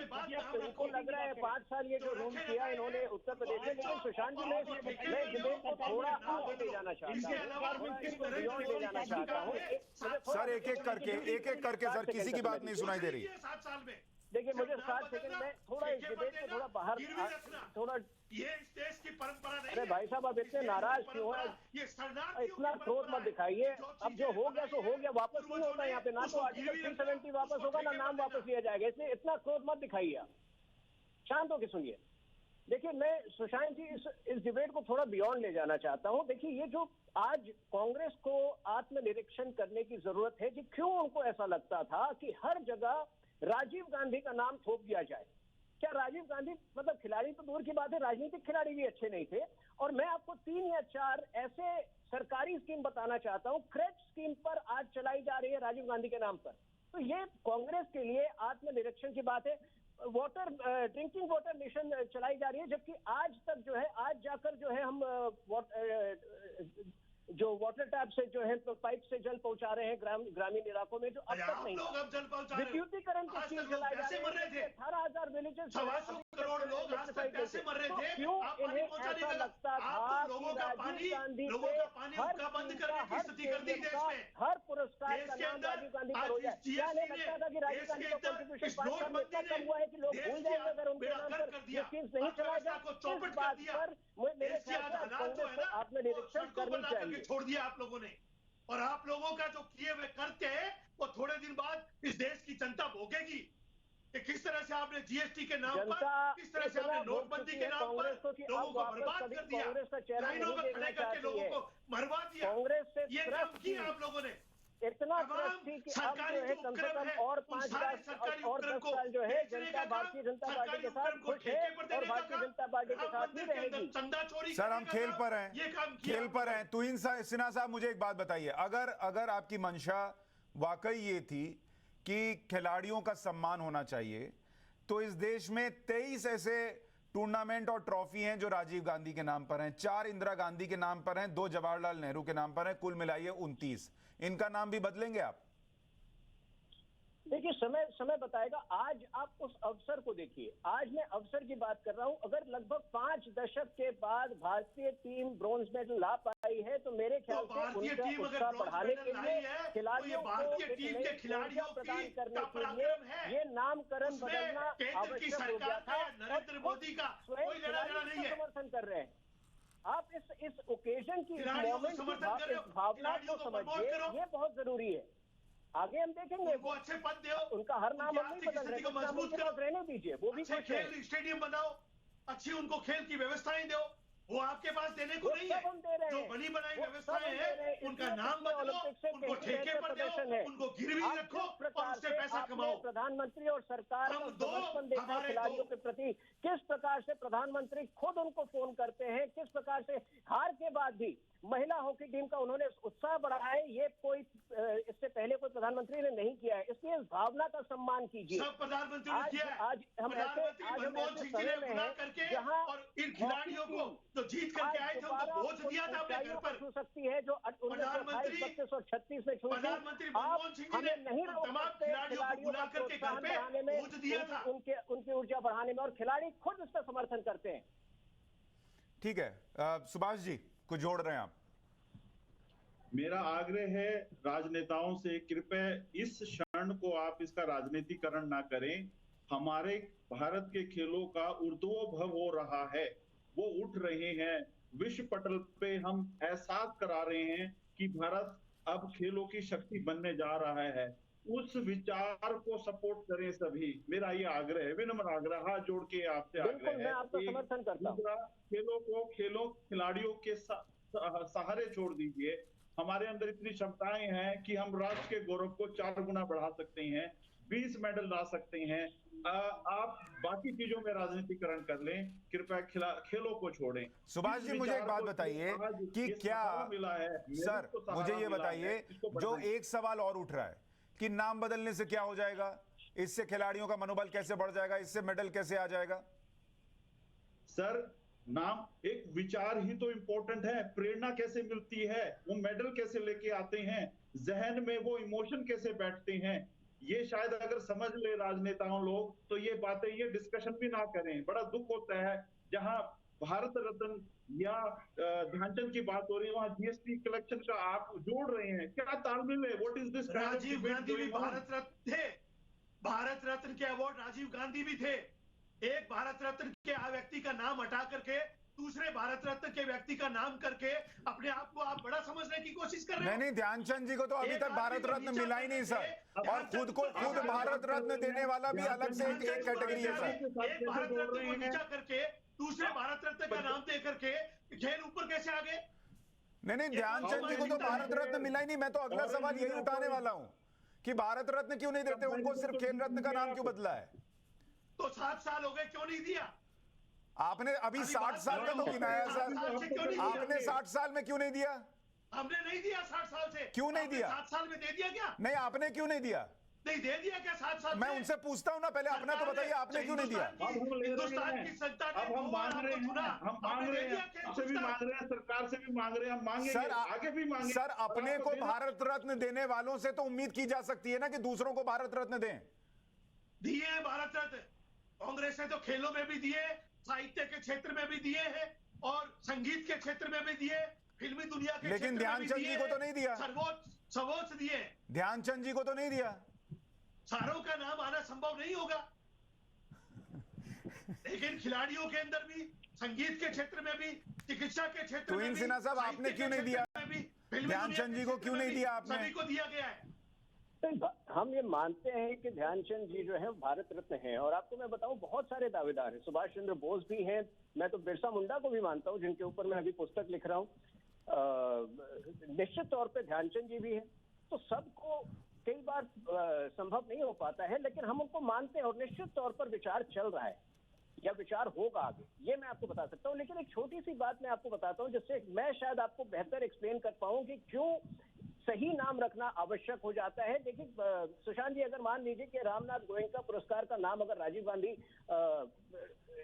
तो उनको लग रहा है 5 साल ये जो रूल किया इन्होंने उत्तर प्रदेश में। लेकिन सुशांत जी, मैं डिबेट को थोड़ा आगे ले जाना चाहता हूँ, इसको बियॉन्ड ले जाना चाहता हूँ। सर एक एक करके सर, किसी की बात नहीं सुनाई दे रही। 7 साल में देखिए, मुझे 7 सेकंड में थोड़ा इस डिबेट में थोड़ा बाहर थोड़ा, ये इस देश की परंपरा नहीं है। अरे भाई साहब, अब इतने नाराज क्यों है? इतना क्रोध मत दिखाइए। अब जो हो गया सो हो गया, वापस नहीं होता यहाँ पे। ना तो आर्टिकल 370 वापस होगा, ना नाम वापस लिया जाएगा। इसलिए इतना क्रोध मत दिखाइए। आप शांत होकर सुनिए। देखिए, मैं सुशांत जी इस डिबेट को थोड़ा बियॉन्ड ले जाना चाहता हूँ। देखिए, ये जो आज कांग्रेस को आत्मनिरीक्षण करने की जरूरत है कि क्यों उनको ऐसा लगता था कि हर जगह राजीव गांधी का नाम थोप दिया जाए। क्या राजीव गांधी, मतलब खिलाड़ी तो दूर की बात है, राजनीतिक खिलाड़ी भी अच्छे नहीं थे। और मैं आपको 3 या 4 ऐसे सरकारी स्कीम बताना चाहता हूं, क्रेच स्कीम पर आज चलाई जा रही है राजीव गांधी के नाम पर। तो ये कांग्रेस के लिए आत्मनिरीक्षण की बात है। ड्रिंकिंग वाटर मिशन चलाई जा रही है, जबकि आज तक जो है, आज जाकर जो है हम जो वाटर टैप से जो है तो पाइप से जल पहुंचा रहे हैं ग्रामीण इलाकों में, जो अब तक नहीं था। विद्युतीकरण की स्कीम चलाई जा रही है। 18,000 विलेजेस, 125 करोड़ लोग आज तक कैसे मर रहे थे? क्यों इन्हें ऐसा लगता था लोगों का पानी उनका बंद करने की स्थिति कर दी देश में? हर पुरस्कार का नाम राजीव गांधी पर हो जाए? क्या नहीं लगता था कि राजीव गांधी का कॉन्ट्रीब्यूशन 5 साल में इतना कम हुआ है कि लोग भूल जाएंगे अगर उनके नाम पर ये स्कीम नहीं चलाया जाए? इस बात पर मेरे ख्याल से कांग्रेस को आत्मनिरीक्षण करनी चाहिए। छोड़ दिया आप लोगों ने, और आप लोगों का जो किए हुए करते हैं वो थोड़े दिन बाद इस देश की जनता भोगेगी कि किस तरह से आपने जीएसटी के नाम पर, किस तरह से आपने नोटबंदी के नाम पर लोगों को बर्बाद कर दिया, लाइनों में खड़े करके लोगों को मरवा दिया। कांग्रेस से ये काम किया आप लोगों ने। इतना ट्रस्ट थी कि अब जो है कम से कम और 5 और 10 साल जो है जनता भारतीय जनता पार्टी के साथ खुश है और भारतीय जनता पार्टी के साथ ही रहेगी। सर हम खेल पर हैं। तुहिन सिन्हा साहब, मुझे एक बात बताइए, अगर आपकी मंशा वाकई ये थी कि खिलाड़ियों का सम्मान होना चाहिए, तो इस देश में 23 ऐसे टूर्नामेंट और ट्रॉफी हैं जो राजीव गांधी के नाम पर हैं, 4 इंदिरा गांधी के नाम पर हैं, 2 जवाहरलाल नेहरू के नाम पर हैं, कुल मिलाइए 29। इनका नाम भी बदलेंगे आप? देखिए, समय बताएगा। आज आप उस अवसर को देखिए। आज मैं अवसर की बात कर रहा हूं। अगर लगभग 5 दशक के बाद भारतीय टीम ब्रॉन्ज मेडल ला पाई है, तो मेरे ख्याल से उनका उत्साह बढ़ाने के लिए, खिलाड़ियों को प्रदान करने के लिए ये नामकरण बदलना आवश्यक हो गया था। नरेंद्र मोदी का कोई लेना देना नहीं है। समर्थन कर रहे हैं आप इस ओकेजन की, इस भावना को समझिए, ये बहुत जरूरी है। आगे हम देखेंगे, वो अच्छे पद दो, उनका हर नाम हम नहीं बदल रहे, रहने दीजिए, वो भी अच्छे खेल स्टेडियम बनाओ, अच्छी उनको खेल की व्यवस्थाएं दो, वो आपके पास देने को वो नहीं सब हम दे रहे है। जो हैं। बनी बनाई वो सब व्यवस्थाएं हम दे रहे हैं हैं। उनका इसलिए नाम पिछले बदलो, ओलंपिक से उनको कहीं ठेके बेहतर पर प्रदर्शन दो, है। उनको गिरवी आज रखो जिस और प्रकार उससे से पैसा आपने कमाओ। प्रधानमंत्री और सरकार का हम दो, समर्थन देखा हमारे खिलाड़ियों दो। के प्रति, किस प्रकार से प्रधानमंत्री खुद उनको फोन करते हैं, किस प्रकार से हार के बाद भी महिला हॉकी टीम का उन्होंने उत्साह बढ़ाया है, ये कोई इससे पहले कोई प्रधानमंत्री ने नहीं किया है। इसलिए इस भावना का सम्मान कीजिए। सब प्रधानमंत्री ने किया है। आज हम प्रधानमंत्री मनमोहन सिंह जी ने बुला करके और इन खिलाड़ियों को जो जीत करके आए थे उनको बोझ दिया था अपने घर पर। छू सकती है जो 1928, 32 और 36 में छुई थी। प्रधानमंत्री मनमोहन सिंह जी ने नहीं रोक तमाम सकते खिलाड़ियों को बुला करके घर पे बढ़ाने में, बोझ दिया था। उनकी ऊर्जा बढ़ाने में, और खिलाड़ी खुद इसका समर्थन करते हैं। ठीक है, सुभाष जी कुछ जोड़ रहे हैं आप? मेरा आग्रह है राजनेताओं से, कृपया इस क्षण को आप इसका राजनीतिकरण ना करें। हमारे भारत के खेलों का ऊर्ध्वोभव हो रहा है, वो उठ रहे हैं विश्व पटल पे। हम एहसास करा रहे हैं कि भारत अब खेलों की शक्ति बनने जा रहा है। उस विचार को सपोर्ट करें सभी। मेरा ये आग्रह है, विनम्र आग्रह, हाथ जोड़ के आपसे आग्रह है। मैं आपका समर्थन करता हूं। दूसरा, खेलों खिलाड़ियों के सहारे छोड़ दीजिए। हमारे अंदर इतनी क्षमताएं हैं कि हम राष्ट्र के गौरव को 4 गुना बढ़ा सकते हैं, 20 मेडल ला सकते हैं। आप बाकी चीजों में राजनीतिकरण कर लें, कृपया खेलों को छोड़ें। सुभाष जी मुझे एक बात बताइए कि क्या मिला है सर, मुझे ये बताइए, जो एक सवाल और उठ रहा है कि नाम बदलने से क्या हो जाएगा, इससे खिलाड़ियों का मनोबल कैसे बढ़ जाएगा, इससे मेडल कैसे आ जाएगा? सर, नाम एक विचार ही तो इम्पोर्टेंट है। प्रेरणा कैसे मिलती है, वो मेडल कैसे लेके आते हैं, जहन में वो इमोशन कैसे बैठते हैं, ये शायद अगर समझ ले राजनेताओं लोग तो ये बातें, ये डिस्कशन भी ना करें। बड़ा दुख होता है जहां भारत रत्न या ध्यानचंद की बात हो रही है, वहां जीएसटी कलेक्शन का आप जोड़ रहे हैं। क्या तालमेल है? What is this? Rajiv Gandhi भी भारत रत्न थे। भारत रत्न के अवार्ड राजीव गांधी भी थे। एक भारत रत्न के व्यक्ति का नाम हटा करके दूसरे भारत रत्न के व्यक्ति का नाम करके अपने आप को आप बड़ा समझने की कोशिश कर रहे हो। नहीं, ध्यानचंद जी को तो अभी तक भारत रत्न मिला ही नहीं सर, और खुद भारत रत्न देने वाला भी अलग से एक कैटेगरी है सर। एक भारत रत्न को नीचा करके दूसरे भारत रत्न का नाम दे करके खेल ऊपर कैसे आ गए? नहीं, ध्यानचंद जी को तो भारत रत्न मिला ही नहीं। मैं तो अगला सवाल यही उठाने वाला हूँ कि भारत रत्न क्यों नहीं देते उनको, सिर्फ खेल रत्न का नाम क्यों बदला है? तो 7 साल हो गए, क्यों नहीं दिया? आपने अभी 60 साल का तो गिनाया सर, आपने 60 साल में क्यों नहीं दिया? हमने नहीं दिया 60 साल से। क्यों नहीं दिया? 7 साल में दे दिया क्या? नहीं, आपने क्यों नहीं दिया? नहीं दे दिया क्या 7 साल? मैं उनसे पूछता हूं ना, पहले अपना तो बताइए, आपने क्यों नहीं दिया? हिंदुस्तान की जनता ने हम मांग रहे हैं, हम मांग रहे हैं, आपसे भी मांग रहे हैं, सरकार से भी मांग रहे हैं, हम मांगेंगे, सर आगे भी मांगेंगे। सर, अपने को भारत रत्न देने वालों से तो उम्मीद की जा सकती है ना कि दूसरों को भारत रत्न दें। दिए हैं भारत रत्न, कांग्रेस ने तो खेलों में भी दिए, साहित्य के क्षेत्र में भी दिए हैं और संगीत के क्षेत्र में भी दिए, फिल्मी दुनिया के लेकिन ध्यानचंद जी को तो नहीं दिया। सर्वोच्च दिए, ध्यानचंद जी को तो नहीं दिया। सारों का नाम आना संभव नहीं होगा, लेकिन खिलाड़ियों के अंदर भी, संगीत के क्षेत्र में भी, चिकित्सा के क्षेत्र में भी, सिन्हा साहब आपने क्यों नहीं दिया? ध्यानचंद जी को क्यों नहीं दिया आपने? सभी को दिया गया है। हम ये मानते हैं कि ध्यानचंद जी जो है भारत रत्न हैं, और आपको मैं बताऊं बहुत सारे दावेदार हैं। सुभाष चंद्र बोस भी हैं, मैं तो बिरसा मुंडा को भी मानता हूं, जिनके ऊपर मैं अभी पुस्तक लिख रहा हूं। निश्चित तौर पे ध्यानचंद जी भी हैं। तो सबको कई बार संभव नहीं हो पाता है, लेकिन हम उनको मानते हैं और निश्चित तौर पर विचार चल रहा है या विचार होगा आगे, ये मैं आपको बता सकता हूँ। लेकिन एक छोटी सी बात मैं आपको बताता हूँ जिससे मैं शायद आपको बेहतर एक्सप्लेन कर पाऊँ कि क्यों सही नाम रखना आवश्यक हो जाता है। देखिए सुशांत जी, अगर मान लीजिए कि रामनाथ गोयनका पुरस्कार का नाम अगर राजीव गांधी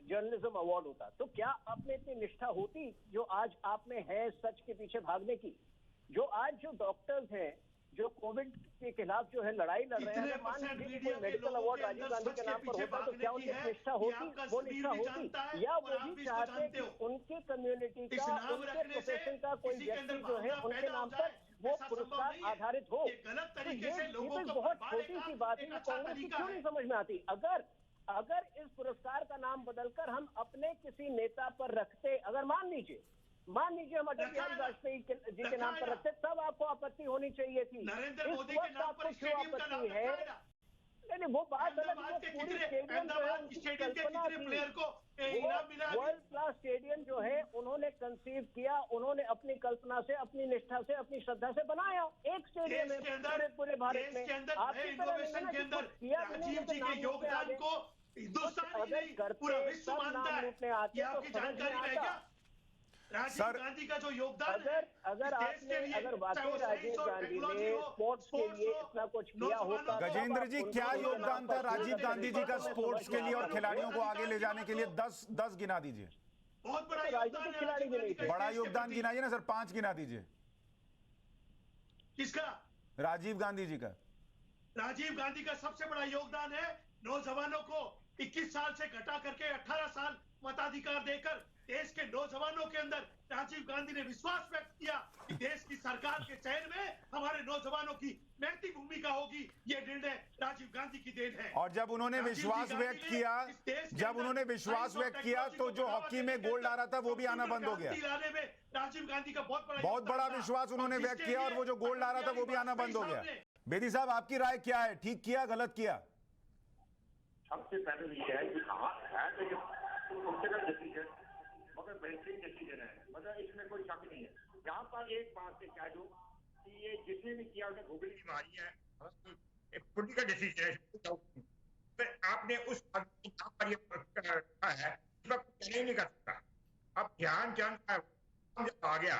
जर्नलिज्म अवार्ड होता, तो क्या आप में इतनी निष्ठा होती जो आज आप में है सच के पीछे भागने की? जो आज जो डॉक्टर्स हैं जो कोविड के खिलाफ जो है लड़ाई लड़ रहे हैं, अगर मान लीजिए कि कोई मेडिकल अवार्ड राजीव गांधी के नाम पर होता तो क्या उनकी निष्ठा होती? वो निष्ठा होती, या वो भी चाहते कि उनके कम्युनिटी का, उनके प्रोफेशन का कोई व्यक्ति जो है उनके नाम पर वो पुरस्कार आधारित हो? तो ये बहुत छोटी सी बात है, कांग्रेस की क्यों नहीं समझ में आती? अगर इस पुरस्कार का नाम बदलकर हम अपने किसी नेता पर रखते, अगर मान लीजिए हम अटल बिहारी वाजपेयी जी के नाम पर रखते, तब आपको आपत्ति होनी चाहिए थी। नरेंद्र मोदी के नाम पर क्यों आपत्ति है? नहीं, वो बात अलग है, अहमदाबाद के पूरी कितने स्टेडियम जो है अहमदाबाद उनकी स्टेडियम के कल्पना कितने थी। प्लेयर को इनाम मिला अभी? वर्ल्ड क्लास स्टेडियम जो है उन्होंने कंसीव किया, उन्होंने अपनी कल्पना से, अपनी निष्ठा से, अपनी श्रद्धा से बनाया। एक स्टेडियम देश के है अंदर पूरे भारत में। देश के अंदर आपकी नए तरह नहीं है इनोवेशन ना के कि अंदर कुछ किया भी नहीं, राजीव जी लेकिन के नाम लूटने आ योगदान गए। को हिंदुस्तान ही अगर नहीं करते पूरा विश्व सब मानता नाम है। लूटने आते ये तो आपकी समझ में जानकारी में है आता। क्या? राजीव सर, गांधी का जो योगदान अगर है अगर इस देश आपने के लिए, अगर चाहे वाकई वो राजीव साइंस हो, गांधी टेक्नोलॉजी ने हो, स्पोर्ट्स के लिए हो, इतना कुछ किया होता नौजवानों तो गजेंद्र आप जी, उनको क्या उनके योगदान नाम था पर राजीव गांधी जी का समझ स्पोर्ट्स के लिए और आता। खिलाड़ियों को आगे ले जाने के लिए? 10 गिना दीजिए। बहुत बड़ा तो योगदान राजनीतिक है खिलाड़ी राजीव भी गांधी नहीं का थे। इस बड़ा देश के योगदान प्रति। गिनाइए ना सर, 5 गिना दीजिए। किसका? राजीव गांधी जी का। राजीव गांधी का सबसे बड़ा योगदान है नौजवानों को 21 साल से घटा करके 18 साल मताधिकार देकर देश के नौजवानों के अंदर राजीव गांधी ने विश्वास व्यक्त किया कि देश की सरकार के चयन में हमारे नौजवानों की नैतिक भूमिका होगी। ये निर्णय राजीव गांधी की देन है। और जब उन्होंने राजीव विश्वास गांधी व्यक्त ने किया, इस देश के जब अंदर उन्होंने विश्वास साइंस और व्यक्त किया टेक्नोलॉजी तो को जो बढ़ावा हॉकी देने में के गोल्ड आ अंदर रहा था वो भी आना बंद हो गया। क्रांति लाने में राजीव गांधी का बहुत बड़ा बहुत बड़ा योगदान था। विश्वास उन्होंने और व्यक्त जिसके किया और लिए वो जो गोल्ड आ रहा था वो भी आना बंद हो गया। बेदी साहब, आपकी राय क्या है? ठीक किया, गलत किया? सबसे पहले तो ये है कि हाँ है तो ये पोलिटिकल डिसीजन, मगर बेहतरीन डिसीजन है, मतलब इसमें कोई शक नहीं है। यहाँ पर एक बात से कह दूं कि ये जिसने भी किया उन्हें भूगोल बीमारी है, पोलिटिकल डिसीजन है। आपने उस पर ये रखा है, इस पर कुछ नहीं कर सकता। अब ध्यानचंद का जब आ गया,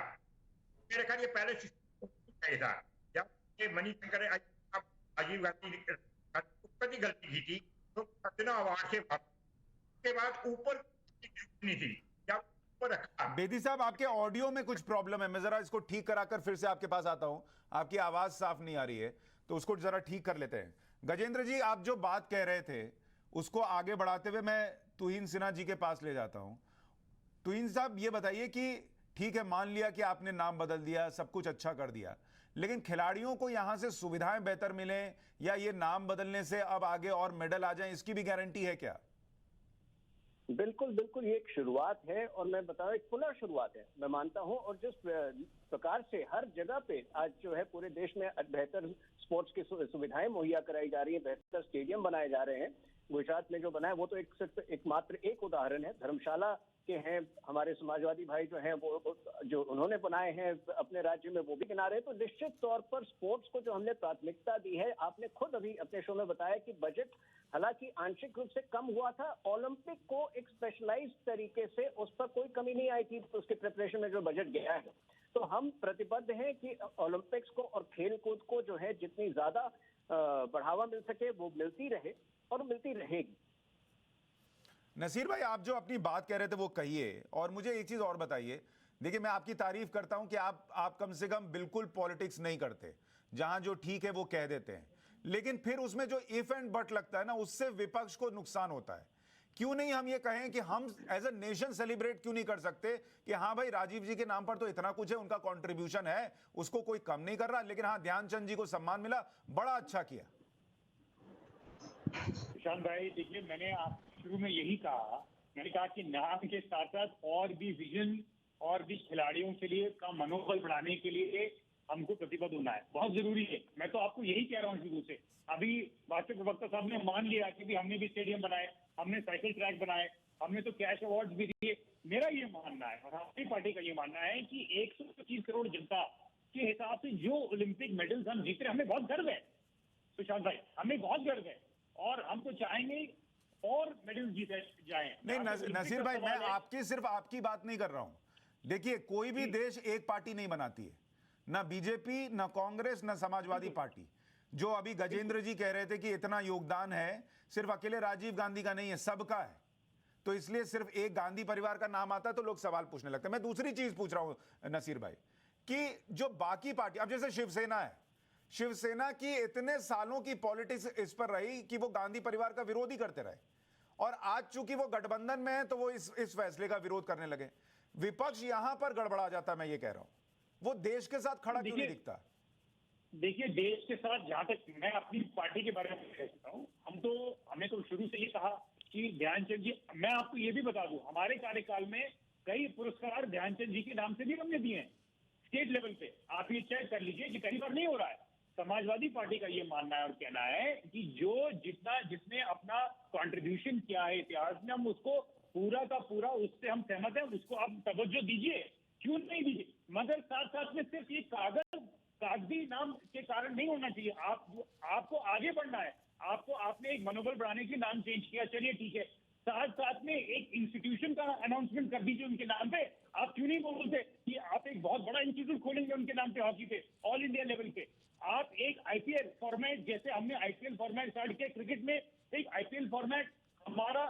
मेरे ख्याल ये पहले चाहिए था, जब ये मणिशंकर राजीव गांधी ने गलती की थी तो अर्जुना अवार्ड के बाद ऊपर नहीं थी, जब ऊपर रखा। बेदी साहब, आपके ऑडियो में कुछ प्रॉब्लम है, मैं जरा इसको ठीक कराकर फिर से आपके पास आता हूं। आपकी आवाज साफ नहीं आ रही है तो उसको जरा ठीक कर लेते हैं। गजेंद्र जी, आप जो बात कह रहे थे उसको आगे बढ़ाते हुए मैं तुहिन सिन्हा जी के पास ले जाता हूं। तुहिन साहब, ये बताइए कि ठीक है, मान लिया कि आपने नाम बदल दिया, सब कुछ अच्छा कर दिया, लेकिन खिलाड़ियों को यहां से सुविधाएं बेहतर मिले या ये नाम बदलने से अब आगे और मेडल आ जाएं, इसकी भी गारंटी है क्या? बिल्कुल बिल्कुल, ये एक शुरुआत है और मैं बता रहा एक पुनः शुरुआत है, मैं मानता हूं। और जिस प्रकार से हर जगह पे आज जो है पूरे देश में बेहतर स्पोर्ट्स की सुविधाएं मुहैया कराई जा रही है, बेहतर स्टेडियम बनाए जा रहे हैं। गुजरात में जो बना है वो तो एक मात्र एक उदाहरण है। धर्मशाला के हैं हमारे समाजवादी भाई जो हैं, वो जो उन्होंने बनाए हैं अपने राज्य में, वो भी गिना रहे हैं। तो निश्चित तौर पर स्पोर्ट्स को जो हमने प्राथमिकता दी है, आपने खुद अभी अपने शो में बताया कि बजट हालांकि आंशिक रूप से कम हुआ था, ओलंपिक को एक स्पेशलाइज्ड तरीके से उस पर कोई कमी नहीं आई थी उसके प्रिपरेशन में जो बजट गया है। तो हम प्रतिबद्ध हैं कि ओलंपिक्स को और खेल कूद को जो है जितनी ज्यादा बढ़ावा मिल सके वो मिलती रहे और मिलती रहेगी। नसीर भाई, आप जो अपनी बात कह रहे थे वो कहिए, और मुझे एक चीज और बताइए। देखिए, मैं आपकी तारीफ करता हूं कि आप कम से कम बिल्कुल पॉलिटिक्स नहीं करते, जहां जो ठीक है वो कह देते हैं, लेकिन फिर उसमें जो इफ एंड बट लगता है ना, उससे विपक्ष को नुकसान होता है। क्यों नहीं हम ये कहें कि हम एज अ नेशन सेलिब्रेट क्यों नहीं कर सकते कि हाँ भाई, राजीव जी के नाम पर तो इतना कुछ है, उनका कंट्रीब्यूशन है, उसको कोई कम नहीं कर रहा, लेकिन हाँ, ध्यानचंद जी को सम्मान मिला, बड़ा अच्छा किया। सुशांत भाई, देखिए, मैंने शुरू में यही कहा, मैंने कहा कि नाम के साथ साथ और भी विजन और भी खिलाड़ियों के लिए का मनोबल बढ़ाने के लिए हमको प्रतिबद्ध होना है, बहुत जरूरी है। मैं तो आपको यही कह रहा हूँ शुरू से। अभी भाजपा प्रवक्ता साहब ने मान लिया कि भी हमने भी स्टेडियम बनाए, हमने साइकिल ट्रैक बनाए, हमने तो कैश अवार्ड भी दिए। मेरा ये मानना है और हमारी पार्टी का ये मानना है कि 125 करोड़ जनता के हिसाब से जो ओलंपिक मेडल्स हम जीत रहे हैं, हमें बहुत गर्व है सुशांत भाई, हमें बहुत गर्व है और हम तो चाहेंगे और मेडल जीते जाएं। नहीं नसीर भाई, मैं सिर्फ आपकी बात नहीं कर रहा हूं। देखिए, कोई भी देश एक पार्टी नहीं बनाती है, ना बीजेपी, ना कांग्रेस, ना समाजवादी पार्टी। जो अभी गजेंद्र जी कह रहे थे कि इतना योगदान है, सिर्फ अकेले राजीव गांधी का नहीं है, सबका है। तो इसलिए सिर्फ एक गांधी परिवार का नाम आता है तो लोग सवाल पूछने लगते हैं। मैं दूसरी चीज पूछ रहा हूं नसीर भाई, कि जो बाकी पार्टी, अब जैसे शिवसेना है, शिवसेना की इतने सालों की पॉलिटिक्स इस पर रही कि वो गांधी परिवार का विरोध ही करते रहे, और आज चूंकि वो गठबंधन में है तो वो इस फैसले का विरोध करने लगे। विपक्ष यहां पर गड़बड़ा जाता, मैं ये कह रहा हूं, वो देश के साथ खड़ा क्यों नहीं दिखता? देखिए, देश के साथ, जहां तक मैं अपनी पार्टी के बारे में कह सकता हूँ, हमने तो शुरू से ये कहा कि ध्यानचंद जी, मैं आपको ये भी बता दूं, हमारे कार्यकाल में कई पुरस्कार ध्यानचंद जी के नाम से भी हमने दिए हैं स्टेट लेवल पे। आप ये चेक कर लीजिए कि कई बार नहीं हो रहा है, समाजवादी पार्टी का ये मानना है और कहना है कि जो जिसने अपना कंट्रीब्यूशन किया है इतिहास में, हम उसको पूरा का पूरा उससे हम सहमत हैं, उसको आप तवज्जो दीजिए, क्यों नहीं दीजिए, मगर साथ साथ में सिर्फ ये कागजी नाम के कारण नहीं होना चाहिए। आपको आगे बढ़ना है, आपने एक मनोबल बढ़ाने के नाम चेंज किया, चलिए ठीक है, साथ साथ में एक इंस्टीट्यूशन का अनाउंसमेंट कर दीजिए उनके नाम पे। आप क्यों नहीं बोलते कि आप एक बहुत बड़ा इंस्टीट्यूट खोलेंगे उनके नाम पे हॉकी पे, ऑल इंडिया लेवल पे। आप एक आईपीएल फॉर्मेट, जैसे हमने आईपीएल फॉर्मेट स्टार्ट किया क्रिकेट में, एक आईपीएल फॉर्मेट हमारा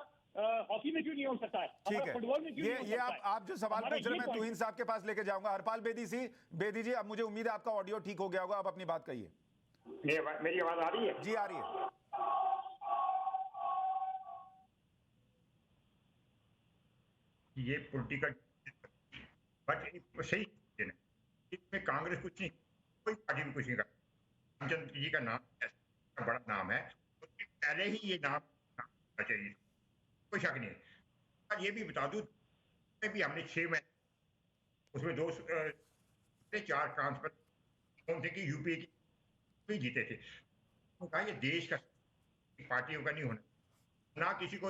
हॉकी में क्यों नहीं हो सकता है, ठीक है, फुटबॉल में क्यों नहीं हो ये सकता है? आप जो सवाल पूछ रहे हैं मैं तुहिन साहब के पास लेके जाऊंगा। हरपाल बेदी जी, अब मुझे उम्मीद है आपका ऑडियो ठीक हो गया होगा, आप अपनी बात कहिए। मेरी आवाज आ रही है? जी आ रही है। ये पॉलिटिकल बट सही है, इसमें कांग्रेस कुछ नहीं, कोई पार्टी भी कुछ नहीं कर। रामचंद्र जी का नाम ऐसा बड़ा नाम है, उसके पहले ही ये नाम होना चाहिए, कोई शक नहीं है। और ये भी बता दूं भी हमने 6 महीने उसमें 4 ट्रांसफर थे कि यूपीए की भी जीते थे। तो कहा ये देश का पार्टियों का नहीं होना, ना किसी को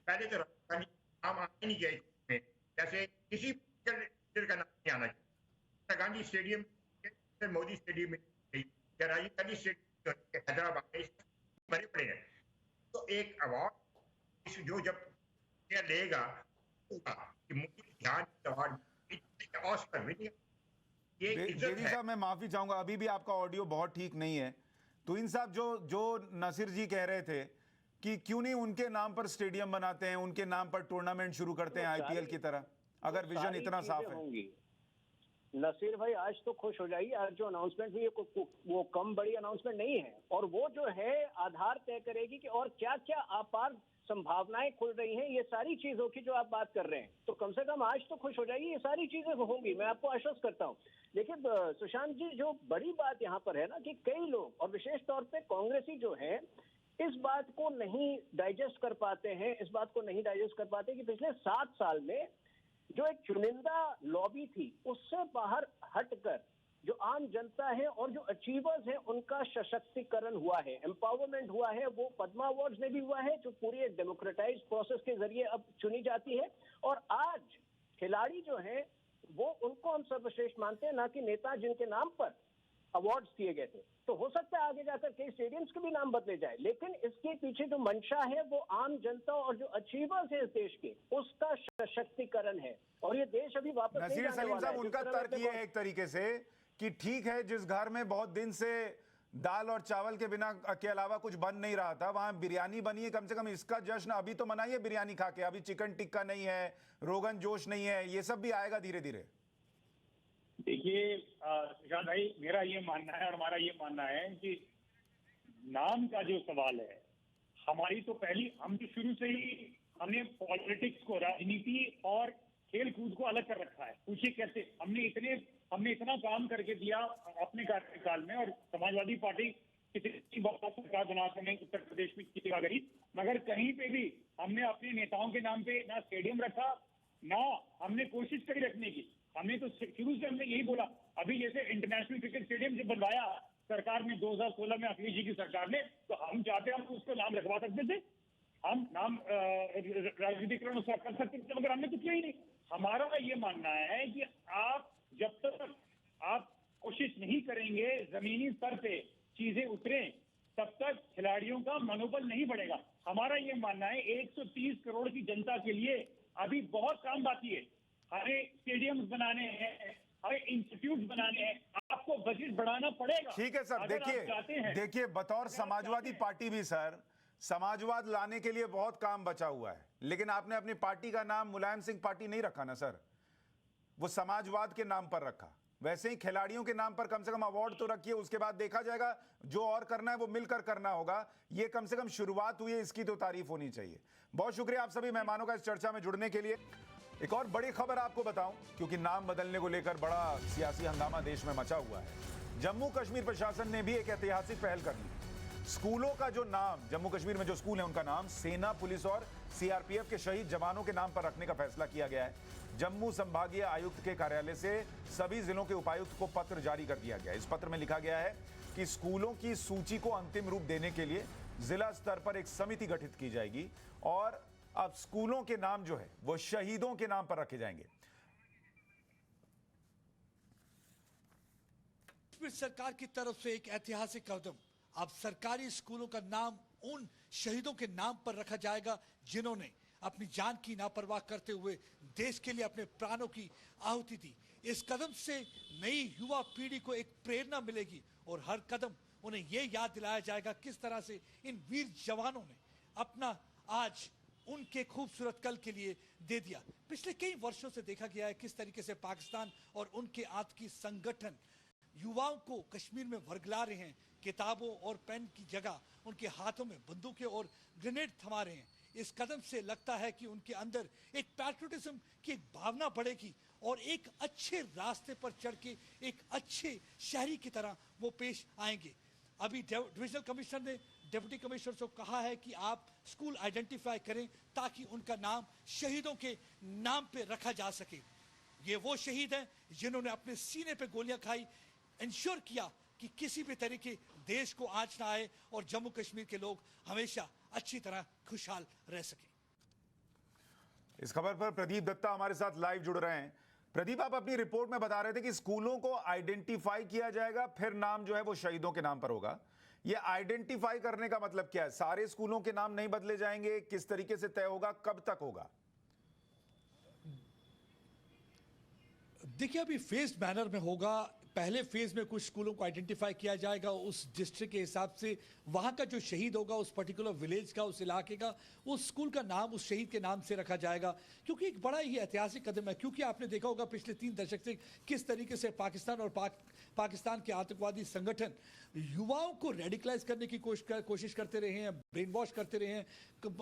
पहले तो नाम आने नहीं चाहिए, जैसे किसी का नाम नहीं आना चाहिए। गांधी स्टेडियम, मोदी स्टेडियम में या राजीव गांधी स्टेडियम हैदराबाद में बड़े बड़े हैं, तो एक अवार्ड जो जब लेगा बेदी साहब मैं माफी चाहूंगा, अभी भी आपका ऑडियो बहुत ठीक नहीं है। तुहिन साहब जो नसीर जी कह रहे थे कि क्यों नहीं उनके नाम पर स्टेडियम बनाते हैं, उनके नाम पर टूर्नामेंट शुरू करते हैं आईपीएल की तरह, अगर विजन इतना साफ है। नसीर भाई आज तो खुश हो जाइए, आज जो अनाउंसमेंट हुई है वो कम बड़ी अनाउंसमेंट नहीं है, और वो जो है आधार तय करेगी कि और क्या क्या अपार संभावनाएं खुल रही हैं, ये सारी चीजों की जो आप बात कर रहे हैं। तो कम से कम आज तो खुश हो जाइए, ये सारी चीजें होंगी, मैं आपको आश्वस्त करता हूँ। देखिए सुशांत जी, जो बड़ी बात यहाँ पर है ना कि कई लोग और विशेष तौर पे कांग्रेसी जो है इस बात को नहीं डाइजेस्ट कर पाते हैं, इस बात को नहीं डाइजेस्ट कर पाते कि पिछले 7 साल में जो एक चुनिंदा लॉबी थी उससे बाहर हटकर जो आम जनता है और जो अचीवर्स हैं उनका सशक्तिकरण हुआ है, एम्पावरमेंट हुआ है। वो पद्मा अवार्ड्स में भी हुआ है, जो पूरी एक डेमोक्रेटाइज प्रोसेस के जरिए अब चुनी जाती है। और आज खिलाड़ी जो हैं वो उनको हम सर्वश्रेष्ठ मानते हैं, ना कि नेता जिनके नाम पर अवार्ड्स दिए गए थे। तो हो सकता है आगे जाकर कई स्टेडियम्स के भी नाम बदले जाए, लेकिन इसके पीछे जो मंशा है वो आम जनता और जो अचीवर्स है इस देश के, उसका सशक्तिकरण है। और ये देश अभी वापस नहीं नसीर जाने सलीम वाला साहब, है। उनका तर्क ये है एक तरीके से कि ठीक है, जिस घर में बहुत दिन से दाल और चावल के बिना के अलावा कुछ बन नहीं रहा था, वहां बिरयानी बनी है, कम से कम इसका जश्न अभी तो मनाइए बिरयानी खा के। अभी चिकन टिक्का नहीं है, रोगन जोश नहीं है, ये सब भी आएगा धीरे धीरे। देखिए सुशांत भाई, मेरा ये मानना है और हमारा ये मानना है कि नाम का जो सवाल है, हमारी तो हम तो शुरू से ही हमने पॉलिटिक्स को, राजनीति और खेल कूद को अलग कर रखा है। पूछिए कैसे? हमने इतना काम करके दिया अपने कार्यकाल में, और समाजवादी पार्टी किसी बहुत सरकार बनाते नहीं उत्तर प्रदेश में किसी का गरीब, मगर कहीं पे भी हमने अपने नेताओं के नाम पे ना स्टेडियम रखा, ना हमने कोशिश करी रखने की। हमने तो शुरू से हमने यही बोला, अभी जैसे इंटरनेशनल क्रिकेट स्टेडियम जब बनवाया सरकार ने 2016 में अखिलेश जी की सरकार ने, तो हम चाहते हम उसको नाम रखवा सकते थे, हम नाम राजनीतिकरण उसका कर सकते थे, मगर हमने कुछ किया ही नहीं। हमारा ये मानना है कि आप जब तक आप कोशिश नहीं करेंगे जमीनी स्तर पे चीजें उतरे, तब तक खिलाड़ियों का मनोबल नहीं बढ़ेगा। हमारा ये मानना है 130 करोड़ की जनता के लिए अभी बहुत काम बाकी है। हमें स्टेडियम्स बनाने हैं, हमें इंस्टीट्यूट बनाने हैं, आपको बजट बढ़ाना पड़ेगा। ठीक है सर, देखिए बतौर समाजवादी पार्टी भी सर, समाजवाद लाने के लिए बहुत काम बचा हुआ है, लेकिन आपने अपनी पार्टी का नाम मुलायम सिंह पार्टी नहीं रखा ना सर, वो समाजवाद के नाम पर रखा। वैसे ही खिलाड़ियों के नाम पर कम से कम अवार्ड तो रखिए, उसके बाद देखा जाएगा जो और करना है वो मिलकर करना होगा। ये कम से कम शुरुआत हुई है, इसकी तो तारीफ होनी चाहिए। बहुत शुक्रिया आप सभी मेहमानों का इस चर्चा में जुड़ने के लिए। एक और बड़ी खबर आपको बताऊं, क्योंकि नाम बदलने को लेकर बड़ा सियासी हंगामा देश में मचा हुआ है। जम्मू कश्मीर प्रशासन ने भी एक ऐतिहासिक पहल कर ली। स्कूलों का जो नाम, जम्मू कश्मीर में जो स्कूल है उनका नाम सेना, पुलिस और सीआरपीएफ के शहीद जवानों के नाम पर रखने का फैसला किया गया है। जम्मू संभागीय आयुक्त के कार्यालय से सभी जिलों के उपायुक्त को पत्र जारी कर दिया गया। इस पत्र में लिखा गया है कि स्कूलों की सूची को अंतिम रूप देने के लिए जिला स्तर पर एक समिति गठित की जाएगी और अब स्कूलों के नाम जो है वो शहीदों के नाम पर रखे जाएंगे। सरकार की तरफ से एक ऐतिहासिक कदम, अब सरकारी स्कूलों का नाम उन शहीदों के नाम पर रखा जाएगा जिन्होंने अपनी जान की लापरवाह करते हुए देश के लिए अपने प्राणों की आहुति दी। इस कदम से नई युवा पीढ़ी को एक प्रेरणा मिलेगी और हर कदम उन्हें यह याद दिलाया जाएगा किस तरह से इन वीर जवानों ने अपना आज उनके खूबसूरत कल के लिए दे दिया। पिछले कई वर्षों से देखा गया है किस तरीके से पाकिस्तान और उनके आतंकी संगठन युवाओं को कश्मीर में वर्गला रहे हैं। किताबों और पेन की जगह उनके हाथों में बंदूकें और ग्रेनेड थमा रहे हैं। इस कदम से लगता है कि उनके अंदर एक पैट्रियटिज्म की एक भावना बढ़ेगी और एक अच्छे रास्ते पर चढ़ के एक अच्छे शहरी की तरह वो पेश आएंगे। अभी डिविजनल कमिश्नर ने डिप्टी कमिश्नर को कहा है कि आप स्कूल आइडेंटिफाई करें ताकि उनका नाम शहीदों के नाम पे रखा जा सके। ये वो शहीद हैं जिन्होंने अपने सीने पे गोलियां खाई, इंश्योर किया कि किसी भी तरीके देश को आंच ना आए और जम्मू कश्मीर के लोग हमेशा अच्छी तरह खुशहाल रह सके। इस खबर पर प्रदीप दत्ता हमारे साथ लाइव जुड़ रहे हैं। प्रदीप, आप अपनी रिपोर्ट में बता रहे थे कि स्कूलों को आइडेंटिफाई किया जाएगा, फिर नाम जो है वो शहीदों के नाम पर होगा। ये आइडेंटिफाई करने का मतलब क्या है? सारे स्कूलों के नाम नहीं बदले जाएंगे? किस तरीके से तय होगा? कब तक होगा? देखिए, अभी फेज मैनर में होगा। पहले फेज में कुछ स्कूलों को आइडेंटिफाई किया जाएगा, उस डिस्ट्रिक्ट के हिसाब से वहां का जो शहीद होगा, उस पर्टिकुलर विलेज का, उस इलाके का, उस स्कूल का नाम उस शहीद के नाम से रखा जाएगा। क्योंकि एक बड़ा ही ऐतिहासिक कदम है, क्योंकि आपने देखा होगा पिछले 3 दशक से किस तरीके से पाकिस्तान और पाकिस्तान के आतंकवादी संगठन युवाओं को रेडिकलाइज करने की कोशिश करते रहे हैं, ब्रेन वॉश करते रहे हैं।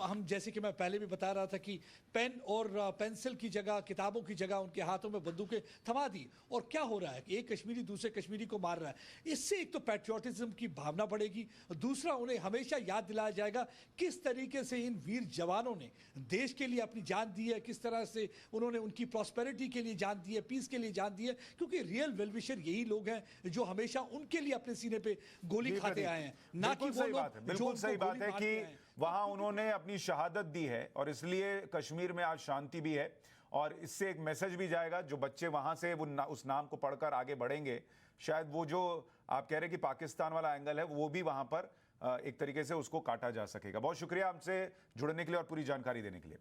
हम जैसे कि मैं पहले भी बता रहा था कि पेन और पेंसिल की जगह, किताबों की जगह उनके हाथों में बंदूकें थमा दी। और क्या हो रहा है कि एक कश्मीरी दूसरे कश्मीरी को मार रहा है। इससे एक तो पैट्रियोटिज्म की भावना बढ़ेगी, दूसरा उन्हें हमेशा याद दिलाया जाएगा किस तरीके से इन वीर जवानों ने देश के लिए अपनी जान दी है, किस तरह से उन्होंने उनकी प्रॉस्पेरिटी के लिए जान दी है, पीस के लिए जान दी है। क्योंकि रियल वेलविशर यही लोग हैं जो हमेशा उनके लिए अपने सीने पे गोली खाते आए हैं, ना कि वो लोग। बिल्कुल सही बात है कि वहां उन्होंने अपनी शहादत दी है और इसलिए कश्मीर में आज शांति भी है और इससे एक मैसेज भी जाएगा। जो बच्चे वहां से उस नाम को पढ़कर आगे बढ़ेंगे, शायद वो जो आप कह रहे हैं कि पाकिस्तान वाला एंगल है वो भी वहां पर एक तरीके से उसको काटा जा सकेगा। बहुत शुक्रिया हमसे जुड़ने के लिए और पूरी जानकारी देने के लिए।